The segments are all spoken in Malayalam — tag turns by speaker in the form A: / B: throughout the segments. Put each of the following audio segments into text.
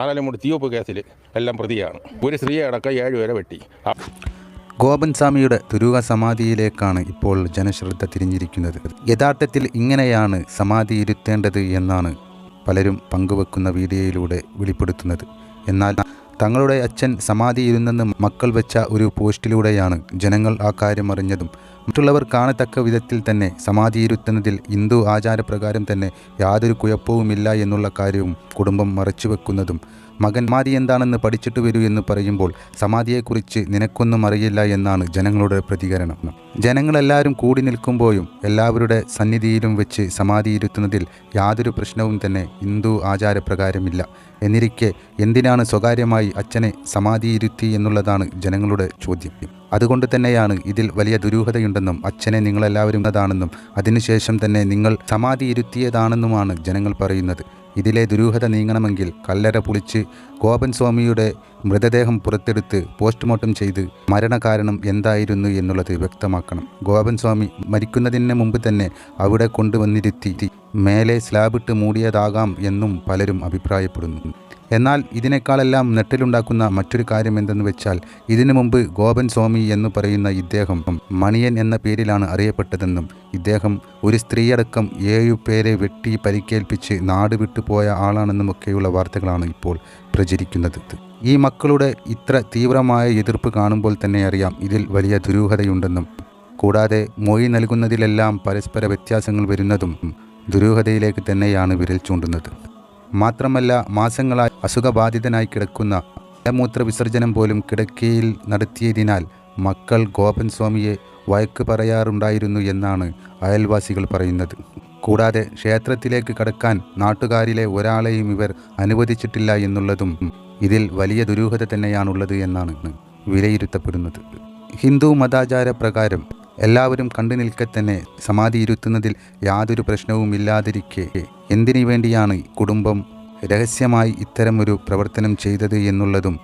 A: ആനാലമുടി തീവപ്പ് കേസിൽ എല്ലാം പ്രതിയാണ്. ഒരു സ്ത്രീയെ അടക്കം 7 പേരെ വെട്ടി.
B: ഗോപൻ സ്വാമിയുടെ ദുരൂഹ സമാധിയിലേക്കാണ് ഇപ്പോൾ ജനശ്രദ്ധ തിരിഞ്ഞിരിക്കുന്നത്. യഥാർത്ഥത്തിൽ ഇങ്ങനെയാണ് സമാധി ഇരുത്തേണ്ടത് എന്നാണ് പലരും പങ്കുവെക്കുന്ന വീഡിയോയിലൂടെ വെളിപ്പെടുത്തുന്നത്. എന്നാൽ തങ്ങളുടെ അച്ഛൻ സമാധി ഇരുന്നെന്ന് മക്കൾ വെച്ച ഒരു പോസ്റ്റിലൂടെയാണ് ജനങ്ങൾ ആ കാര്യം അറിഞ്ഞതും മറ്റുള്ളവർ കാണത്തക്ക വിധത്തിൽ തന്നെ സമാധിയിരുത്തുന്നതിൽ ഹിന്ദു ആചാരപ്രകാരം തന്നെ യാതൊരു കുഴപ്പവുമില്ല എന്നുള്ള കാര്യവും കുടുംബം മറച്ചുവെക്കുന്നതും മകൻ സമാധി എന്താണെന്ന് പഠിച്ചിട്ട് വരൂ എന്ന് പറയുമ്പോൾ സമാധിയെക്കുറിച്ച് നിനക്കൊന്നും അറിയില്ല എന്നാണ് ജനങ്ങളുടെ പ്രതികരണം. ജനങ്ങളെല്ലാവരും കൂടി നിൽക്കുമ്പോഴും എല്ലാവരുടെ സന്നിധിയിലും വെച്ച് സമാധിയിരുത്തുന്നതിൽ യാതൊരു പ്രശ്നവും തന്നെ ഹിന്ദു ആചാരപ്രകാരമില്ല. എന്നിരിക്കെ എന്തിനാണ് സ്വകാര്യമായി അച്ഛനെ സമാധിയിരുത്തി എന്നുള്ളതാണ് ജനങ്ങളുടെ ചോദ്യം. അതുകൊണ്ട് തന്നെയാണ് ഇതിൽ വലിയ ദുരൂഹതയുണ്ടെന്നും അച്ഛനെ നിങ്ങളെല്ലാവരും താണെന്നും അതിനുശേഷം തന്നെ നിങ്ങൾ സമാധി ഇരുത്തിയതാണെന്നുമാണ് ജനങ്ങൾ പറയുന്നത്. ഇതിലെ ദുരൂഹത നീങ്ങണമെങ്കിൽ കല്ലറ പൊളിച്ച് ഗോപൻ സ്വാമിയുടെ മൃതദേഹം പുറത്തെടുത്ത് പോസ്റ്റ്മോർട്ടം ചെയ്ത് മരണകാരണം എന്തായിരുന്നു എന്നുള്ളത് വ്യക്തമാക്കണം. ഗോപൻ സ്വാമി മരിക്കുന്നതിന് മുമ്പ് തന്നെ അവിടെ കൊണ്ടുവന്നിരുത്തി മേലെ സ്ലാബിട്ട് മൂടിയതാകാം എന്നും പലരും അഭിപ്രായപ്പെടുന്നു. എന്നാൽ ഇതിനേക്കാളെല്ലാം നെട്ടിലുണ്ടാക്കുന്ന മറ്റൊരു കാര്യം എന്തെന്ന് വെച്ചാൽ ഇതിനു മുമ്പ് ഗോപൻ സ്വാമി എന്ന് പറയുന്ന ഇദ്ദേഹം മണിയൻ എന്ന പേരിലാണ് അറിയപ്പെട്ടതെന്നും ഇദ്ദേഹം ഒരു സ്ത്രീയടക്കം 7 പേരെ വെട്ടി പരിക്കേൽപ്പിച്ച് നാട് വിട്ടുപോയ ആളാണെന്നുമൊക്കെയുള്ള വാർത്തകളാണ് ഇപ്പോൾ പ്രചരിക്കുന്നത്. ഈ മക്കളുടെ ഇത്ര തീവ്രമായ എതിർപ്പ് കാണുമ്പോൾ തന്നെ അറിയാം ഇതിൽ വലിയ ദുരൂഹതയുണ്ടെന്നും. കൂടാതെ മൊഴി നൽകുന്നതിലെല്ലാം പരസ്പര വ്യത്യാസങ്ങൾ വരുന്നതും ദുരൂഹതയിലേക്ക് തന്നെയാണ് വിരൽ ചൂണ്ടുന്നത്. മാത്രമല്ല മാസങ്ങളായി അസുഖബാധിതനായി കിടക്കുന്ന മലമൂത്ര വിസർജനം പോലും കിടക്കയിൽ നടത്തിയതിനാൽ മക്കൾ ഗോപൻ സ്വാമിയെ വഴക്ക് പറയാറുണ്ടായിരുന്നു എന്നാണ് അയൽവാസികൾ പറയുന്നത്. കൂടാതെ ക്ഷേത്രത്തിലേക്ക് കടക്കാൻ നാട്ടുകാരിലെ ഒരാളെയും ഇവർ അനുവദിച്ചിട്ടില്ല എന്നുള്ളതും ഇതിൽ വലിയ ദുരൂഹത തന്നെയാണുള്ളത് എന്നാണ് വിലയിരുത്തപ്പെടുന്നത്. ഹിന്ദു മതാചാര പ്രകാരം എല്ലാവരും കണ്ടു നിൽക്കെ തന്നെ സമാധി ഇരുത്തുന്നതിൽ യാതൊരു പ്രശ്നവും ഇല്ലാതിരിക്കെ എന്തിനു വേണ്ടിയാണ് കുടുംബം രഹസ്യമായി ഇത്തരമൊരു പ്രവർത്തനം ചെയ്തത് എന്നുള്ളതും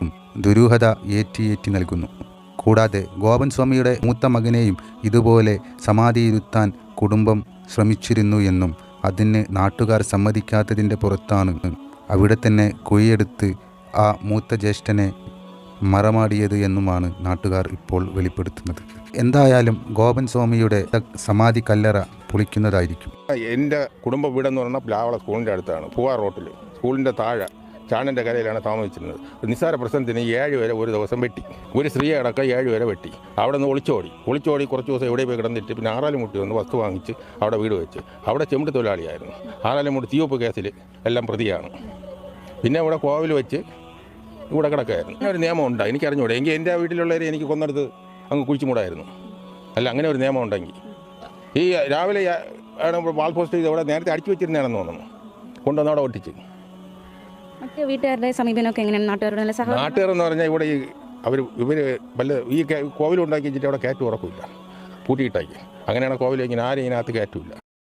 B: ദുരൂഹത ഏറ്റി നൽകുന്നു. കൂടാതെ ഗോപൻ സ്വാമിയുടെ മൂത്ത മകനെയും ഇതുപോലെ സമാധി ഇരുത്താൻ കുടുംബം ശ്രമിച്ചിരുന്നു എന്നും അതിന് നാട്ടുകാർ സമ്മതിക്കാത്തതിൻ്റെ പുറത്താണ് അവിടെ തന്നെ കുഴിയെടുത്ത് ആ മൂത്ത ജ്യേഷ്ഠനെ മറമാടിയത് എന്നുമാണ് നാട്ടുകാർ ഇപ്പോൾ വെളിപ്പെടുത്തുന്നത്. എന്തായാലും ഗോപൻ സ്വാമിയുടെ സമാധി കല്ലറ പൊളിക്കുന്നതായിരിക്കും.
A: എൻ്റെ കുടുംബ വീടെന്ന് പറഞ്ഞാൽ പ്ലാവള സ്കൂളിൻ്റെ അടുത്താണ്, പൂവാർ റോട്ടിൽ. സ്കൂളിൻ്റെ താഴെ ചാണൻ്റെ കരയിലാണ് താമസിച്ചിരുന്നത്. നിസ്സാര പ്രശ്നത്തിന് 7 പേരെ ഒരു ദിവസം വെട്ടി. ഒരു സ്ത്രീയെ അടക്കം 7 പേരെ വെട്ടി. അവിടെ നിന്ന് ഒളിച്ചോടി കുറച്ച് ദിവസം എവിടെ പോയി കിടന്നിട്ട് പിന്നെ ആറാലുമുട്ടി വന്ന് വസ്തു വാങ്ങിച്ച് അവിടെ വീട് വെച്ച് അവിടെ ചെമ്പ് തൊഴിലാളിയായിരുന്നു. ആറാലുമുട്ടി തീവപ്പ് കേസിൽ എല്ലാം പ്രതിയാണ്. പിന്നെ ഇവിടെ കോവിൽ വെച്ച് ഇവിടെ കിടക്കായിരുന്നു. അങ്ങനെ ഒരു നിയമം ഉണ്ട്, എനിക്കറിഞ്ഞൂടെ. എങ്കിൽ എൻ്റെ വീട്ടിലുള്ളവരെ എനിക്ക് കൊന്നെടുത്ത് അങ്ങ് കുഴിച്ചു മൂടായിരുന്നു. അല്ല, അങ്ങനെ ഒരു നിയമം ഉണ്ടെങ്കിൽ ഈ രാവിലെ വാൾ പോസ്റ്റ് ചെയ്ത് അവിടെ നേരത്തെ അടിച്ചു വെച്ചിരുന്നതാണെന്ന് തോന്നുന്നു, കൊണ്ടുവന്ന് അവിടെ ഒട്ടിച്ച്.
C: വീട്ടുകാരുടെ സമീപനമൊക്കെ എങ്ങനെയാണ്?
A: നാട്ടുകാരെന്ന് പറഞ്ഞാൽ ഇവിടെ ഇവർ ഈ കോവിലുണ്ടാക്കി വെച്ചിട്ട് അവിടെ കയറ്റം ഉറപ്പില്ല, പൂട്ടിയിട്ടാക്കി. അങ്ങനെയാണ് കോവിൽ ഇങ്ങനെ ആരും ഇതിനകത്ത് കയറ്റില്ല.